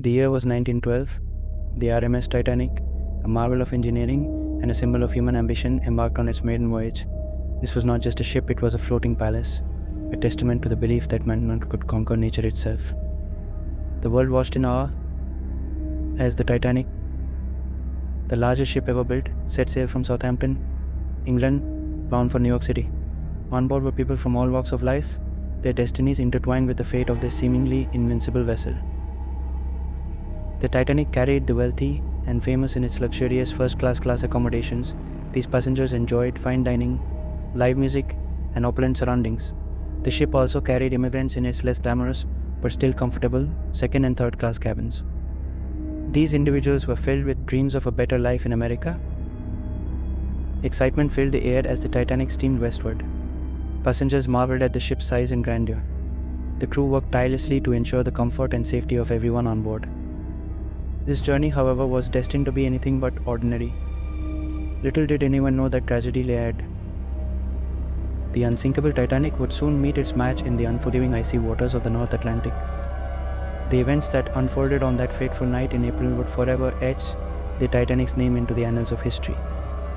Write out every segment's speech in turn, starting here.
The year was 1912. The RMS Titanic, a marvel of engineering and a symbol of human ambition, embarked on its maiden voyage. This was not just a ship, it was a floating palace, a testament to the belief that man could conquer nature itself. The world watched in awe as the Titanic, the largest ship ever built, set sail from Southampton, England, bound for New York City. On board were people from all walks of life, their destinies intertwined with the fate of this seemingly invincible vessel. The Titanic carried the wealthy and famous in its luxurious first-class accommodations. These passengers enjoyed fine dining, live music, and opulent surroundings. The ship also carried immigrants in its less glamorous but still comfortable second and third class cabins. These individuals were filled with dreams of a better life in America. Excitement filled the air as the Titanic steamed westward. Passengers marveled at the ship's size and grandeur. The crew worked tirelessly to ensure the comfort and safety of everyone on board. This journey, however, was destined to be anything but ordinary. Little did anyone know that tragedy lay ahead. The unsinkable Titanic would soon meet its match in the unforgiving icy waters of the North Atlantic. The events that unfolded on that fateful night in April would forever etch the Titanic's name into the annals of history.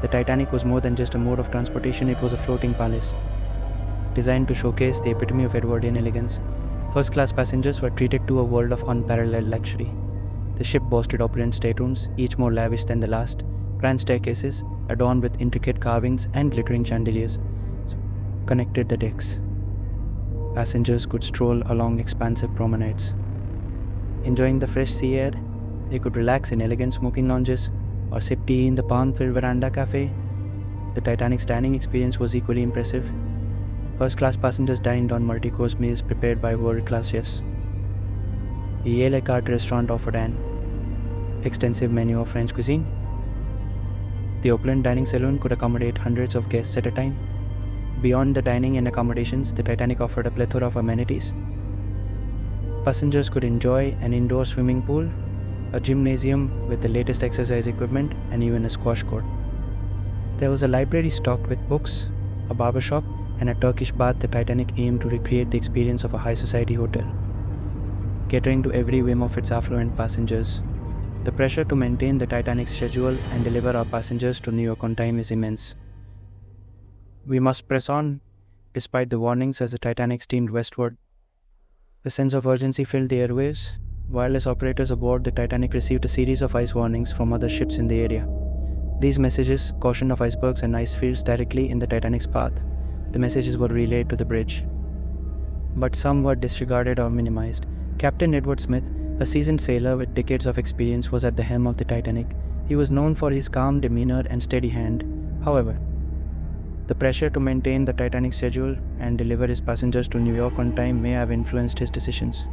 The Titanic was more than just a mode of transportation, it was a floating palace, designed to showcase the epitome of Edwardian elegance. First-class passengers were treated to a world of unparalleled luxury. The ship boasted opulent staterooms, each more lavish than the last, grand staircases adorned with intricate carvings and glittering chandeliers connected the decks. Passengers could stroll along expansive promenades. Enjoying the fresh sea air, they could relax in elegant smoking lounges or sip tea in the palm-filled veranda cafe. The Titanic's dining experience was equally impressive. First-class passengers dined on multi-course meals prepared by world-class chefs. The Yale Carte restaurant offered an extensive menu of French cuisine. The opulent dining saloon could accommodate hundreds of guests at a time. Beyond the dining and accommodations, the Titanic offered a plethora of amenities. Passengers could enjoy an indoor swimming pool, a gymnasium with the latest exercise equipment, and even a squash court. There was a library stocked with books, a barbershop, and a Turkish bath. The Titanic aimed to recreate the experience of a high society hotel, catering to every whim of its affluent passengers. The pressure to maintain the Titanic's schedule and deliver our passengers to New York on time is immense. We must press on, despite the warnings, as the Titanic steamed westward. A sense of urgency filled the airwaves. Wireless operators aboard the Titanic received a series of ice warnings from other ships in the area. These messages cautioned of icebergs and ice fields directly in the Titanic's path. The messages were relayed to the bridge, but some were disregarded or minimized. Captain Edward Smith, a seasoned sailor with decades of experience, was at the helm of the Titanic. He was known for his calm demeanor and steady hand. However, the pressure to maintain the Titanic's schedule and deliver his passengers to New York on time may have influenced his decisions.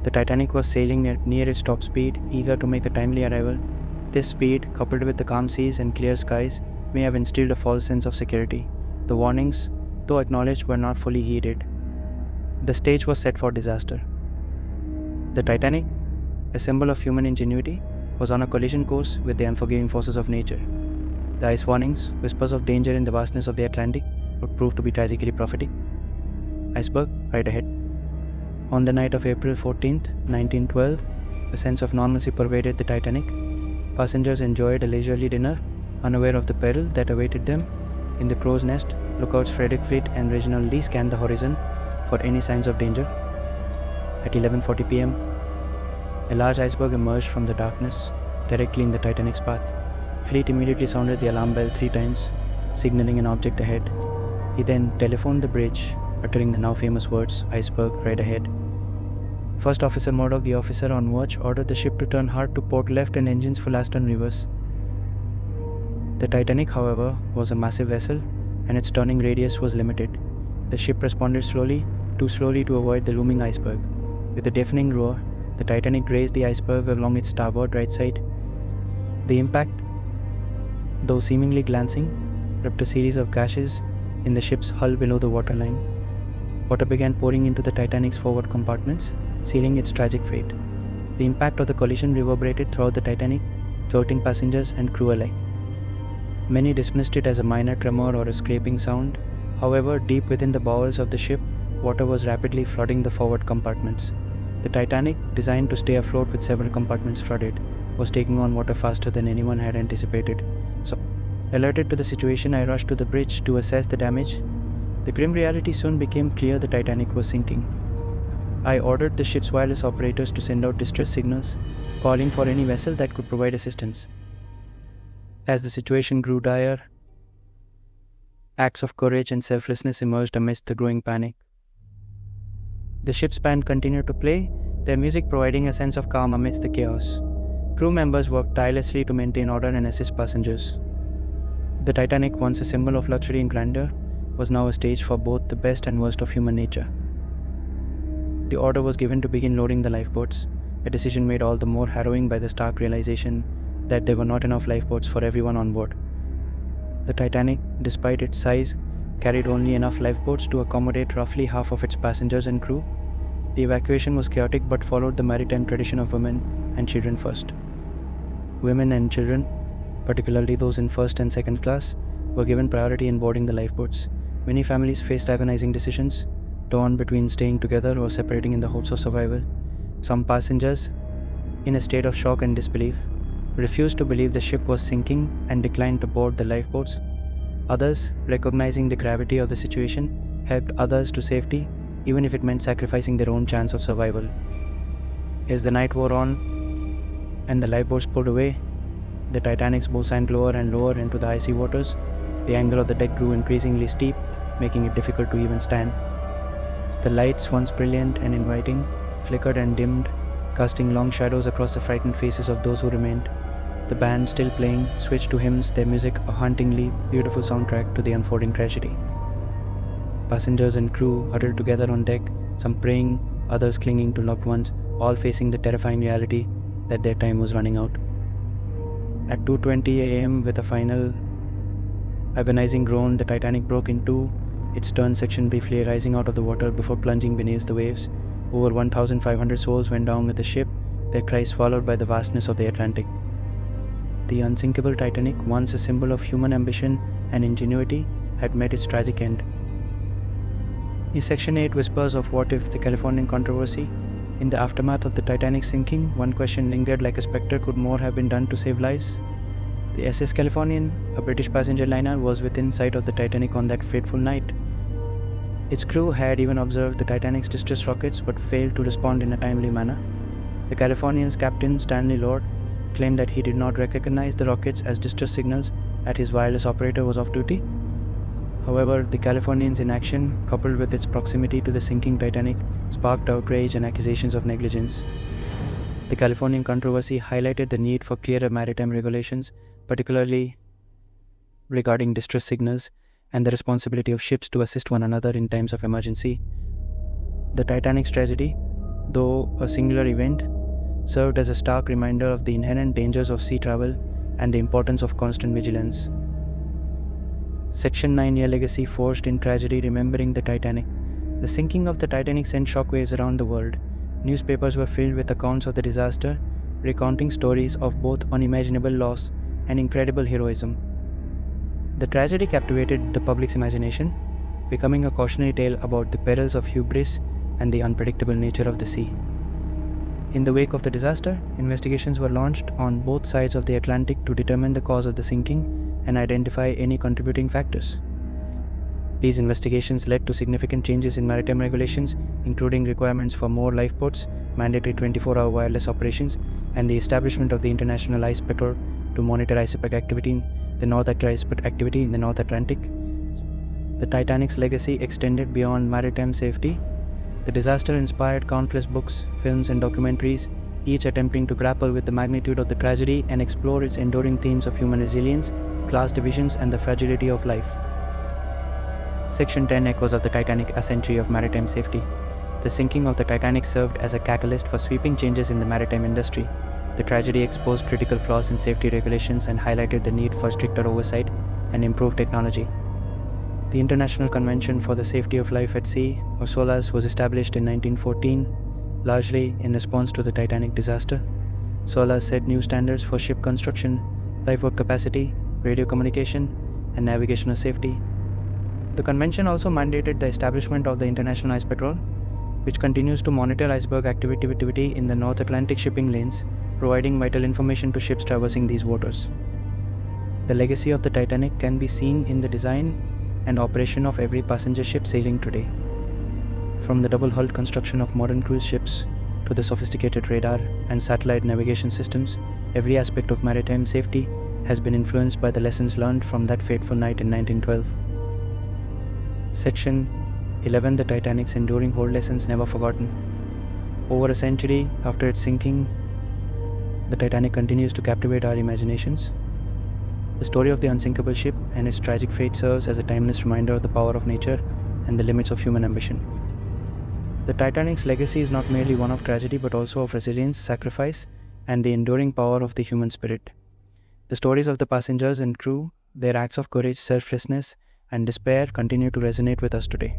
The Titanic was sailing at near its top speed, eager to make a timely arrival. This speed, coupled with the calm seas and clear skies, may have instilled a false sense of security. The warnings, though acknowledged, were not fully heeded. The stage was set for disaster. The Titanic, a symbol of human ingenuity, was on a collision course with the unforgiving forces of nature. The ice warnings, whispers of danger in the vastness of the Atlantic, would prove to be tragically prophetic. Iceberg, right ahead. On the night of April 14th, 1912, a sense of normalcy pervaded the Titanic. Passengers enjoyed a leisurely dinner, unaware of the peril that awaited them. In the crow's nest, lookouts Frederick Fleet and Reginald Lee scanned the horizon for any signs of danger. At 11:40 p.m., a large iceberg emerged from the darkness directly in the Titanic's path. Fleet immediately sounded the alarm bell 3 times, signaling an object ahead. He then telephoned the bridge, uttering the now famous words, "Iceberg, right ahead." First Officer Murdoch, the officer on watch, ordered the ship to turn hard to port left and engines full astern reverse. The Titanic, however, was a massive vessel, and its turning radius was limited. The ship responded slowly, too slowly to avoid the looming iceberg. With a deafening roar, the Titanic grazed the iceberg along its starboard right side. The impact, though seemingly glancing, ripped a series of gashes in the ship's hull below the waterline. Water began pouring into the Titanic's forward compartments, sealing its tragic fate. The impact of the collision reverberated throughout the Titanic, floating passengers and crew alike. Many dismissed it as a minor tremor or a scraping sound. However, deep within the bowels of the ship, water was rapidly flooding the forward compartments. The Titanic, designed to stay afloat with several compartments flooded, was taking on water faster than anyone had anticipated. So, alerted to the situation, I rushed to the bridge to assess the damage. The grim reality soon became clear: the Titanic was sinking. I ordered the ship's wireless operators to send out distress signals, calling for any vessel that could provide assistance. As the situation grew dire, acts of courage and selflessness emerged amidst the growing panic. The ship's band continued to play, their music providing a sense of calm amidst the chaos. Crew members worked tirelessly to maintain order and assist passengers. The Titanic, once a symbol of luxury and grandeur, was now a stage for both the best and worst of human nature. The order was given to begin loading the lifeboats, a decision made all the more harrowing by the stark realization that there were not enough lifeboats for everyone on board. The Titanic, despite its size, carried only enough lifeboats to accommodate roughly half of its passengers and crew. The evacuation was chaotic but followed the maritime tradition of women and children first. Women and children, particularly those in first and second class, were given priority in boarding the lifeboats. Many families faced agonizing decisions, torn between staying together or separating in the hopes of survival. Some passengers, in a state of shock and disbelief, refused to believe the ship was sinking and declined to board the lifeboats. Others, recognizing the gravity of the situation, helped others to safety, even if it meant sacrificing their own chance of survival. As the night wore on and the lifeboats pulled away, the Titanic's bow sank lower and lower into the icy waters. The angle of the deck grew increasingly steep, making it difficult to even stand. The lights, once brilliant and inviting, flickered and dimmed, casting long shadows across the frightened faces of those who remained. The band, still playing, switched to hymns, their music a hauntingly beautiful soundtrack to the unfolding tragedy. Passengers and crew huddled together on deck, some praying, others clinging to loved ones, all facing the terrifying reality that their time was running out. At 2:20 a.m., with a final agonizing groan, the Titanic broke in two, its stern section briefly rising out of the water before plunging beneath the waves. Over 1,500 souls went down with the ship, their cries followed by the vastness of the Atlantic. The unsinkable Titanic, once a symbol of human ambition and ingenuity, had met its tragic end. In Section 8 whispers of what if the Californian controversy. In the aftermath of the Titanic sinking, one question lingered like a specter: could more have been done to save lives? The SS Californian, a British passenger liner, was within sight of the Titanic on that fateful night. Its crew had even observed the Titanic's distress rockets but failed to respond in a timely manner. The Californian's captain, Stanley Lord, claimed that he did not recognize the rockets as distress signals as his wireless operator was off duty. However, the Californian's inaction, coupled with its proximity to the sinking Titanic, sparked outrage and accusations of negligence. The Californian controversy highlighted the need for clearer maritime regulations, particularly regarding distress signals and the responsibility of ships to assist one another in times of emergency. The Titanic's tragedy, though a singular event, served as a stark reminder of the inherent dangers of sea travel and the importance of constant vigilance. Section 9 Year Legacy forged in tragedy, remembering the Titanic. The sinking of the Titanic sent shockwaves around the world. Newspapers were filled with accounts of the disaster, recounting stories of both unimaginable loss and incredible heroism. The tragedy captivated the public's imagination, becoming a cautionary tale about the perils of hubris and the unpredictable nature of the sea. In the wake of the disaster, investigations were launched on both sides of the Atlantic to determine the cause of the sinking and identify any contributing factors. These investigations led to significant changes in maritime regulations, including requirements for more lifeboats, mandatory 24-hour wireless operations, and the establishment of the International Ice Patrol to monitor iceberg activity in the North Atlantic. The Titanic's legacy extended beyond maritime safety. The disaster inspired countless books, films, and documentaries, each attempting to grapple with the magnitude of the tragedy and explore its enduring themes of human resilience, class divisions, and the fragility of life. Section 10 Echoes of the Titanic: A Century of Maritime Safety. The sinking of the Titanic served as a catalyst for sweeping changes in the maritime industry. The tragedy exposed critical flaws in safety regulations and highlighted the need for stricter oversight and improved technology. The International Convention for the Safety of Life at Sea, or SOLAS, was established in 1914, largely in response to the Titanic disaster. SOLAS set new standards for ship construction, lifeboat capacity, radio communication, and navigational safety. The convention also mandated the establishment of the International Ice Patrol, which continues to monitor iceberg activity in the North Atlantic shipping lanes, providing vital information to ships traversing these waters. The legacy of the Titanic can be seen in the design and operation of every passenger ship sailing today. From the double-hulled construction of modern cruise ships to the sophisticated radar and satellite navigation systems, every aspect of maritime safety has been influenced by the lessons learned from that fateful night in 1912. Section 11: The Titanic's enduring hold, lessons never forgotten. Over a century after its sinking, the Titanic continues to captivate our imaginations. The story of the unsinkable ship and its tragic fate serves as a timeless reminder of the power of nature and the limits of human ambition. The Titanic's legacy is not merely one of tragedy but also of resilience, sacrifice, and the enduring power of the human spirit. The stories of the passengers and crew, their acts of courage, selflessness, and despair continue to resonate with us today.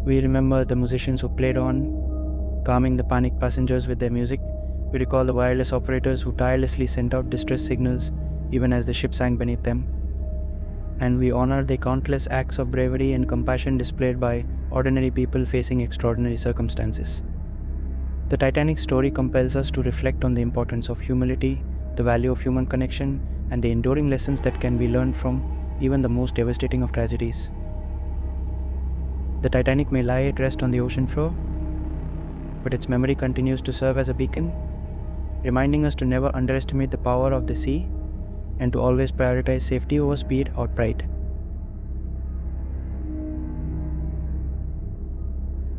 We remember the musicians who played on, calming the panicked passengers with their music. We recall the wireless operators who tirelessly sent out distress signals even as the ship sank beneath them. And we honor the countless acts of bravery and compassion displayed by ordinary people facing extraordinary circumstances. The Titanic's story compels us to reflect on the importance of humility, the value of human connection, and the enduring lessons that can be learned from even the most devastating of tragedies. The Titanic may lie at rest on the ocean floor, but its memory continues to serve as a beacon, reminding us to never underestimate the power of the sea and to always prioritize safety over speed or pride.